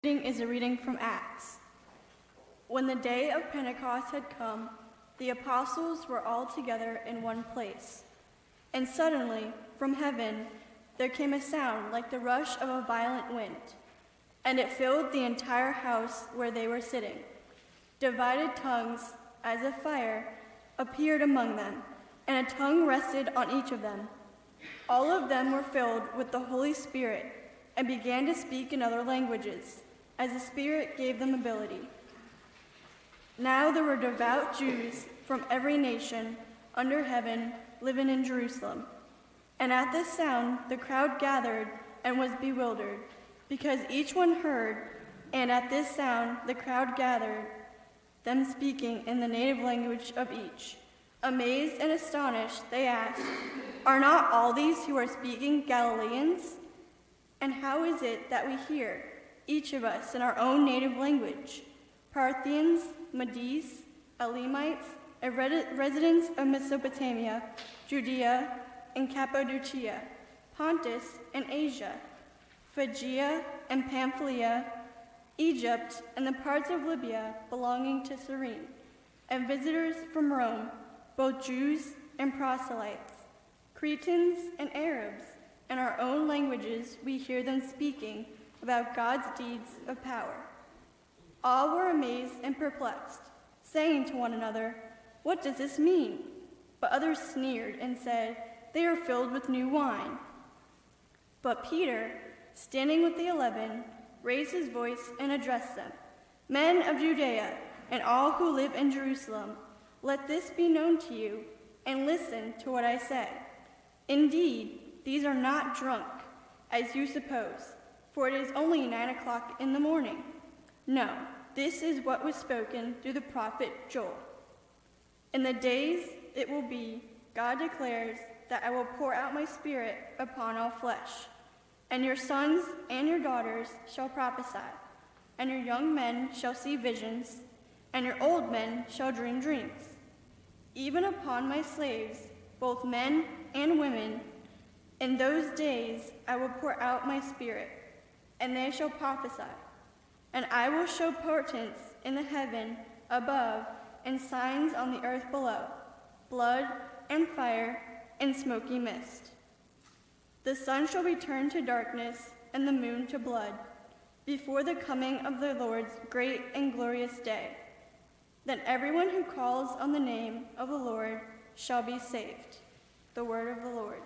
Reading is a reading from Acts. When the day of Pentecost had come, the apostles were all together in one place. And suddenly, from heaven, there came a sound like the rush of a violent wind, and it filled the entire house where they were sitting. Divided tongues, as of fire, appeared among them, and a tongue rested on each of them. All of them were filled with the Holy Spirit and began to speak in other languages, as the Spirit gave them ability. Now there were devout Jews from every nation under heaven living in Jerusalem. And at this sound the crowd gathered and was bewildered, because each one heard, and at this sound the crowd gathered, them speaking in the native language of each. Amazed and astonished, they asked, "Are not all these who are speaking Galileans? And how is it that we hear, each of us in our own native language? Parthians, Medes, Elamites, and residents of Mesopotamia, Judea and Cappadocia, Pontus and Asia, Phrygia and Pamphylia, Egypt and the parts of Libya belonging to Cyrene, and visitors from Rome, both Jews and proselytes, Cretans and Arabs. In our own languages we hear them speaking about God's deeds of power." All were amazed and perplexed, saying to one another, "What does this mean?" But others sneered and said, "They are filled with new wine." But Peter, standing with the 11, raised his voice and addressed them, "Men of Judea, and all who live in Jerusalem, let this be known to you, and listen to what I say. Indeed, these are not drunk, as you suppose, for it is only 9 o'clock in the morning. No, this is what was spoken through the prophet Joel. In the days it will be, God declares, that I will pour out my Spirit upon all flesh, and your sons and your daughters shall prophesy, and your young men shall see visions, and your old men shall dream dreams. Even upon my slaves, both men and women, in those days I will pour out my Spirit, and they shall prophesy. And I will show portents in the heaven above and signs on the earth below, blood and fire and smoky mist. The sun shall be turned to darkness and the moon to blood, before the coming of the Lord's great and glorious day. Then everyone who calls on the name of the Lord shall be saved." The word of the Lord.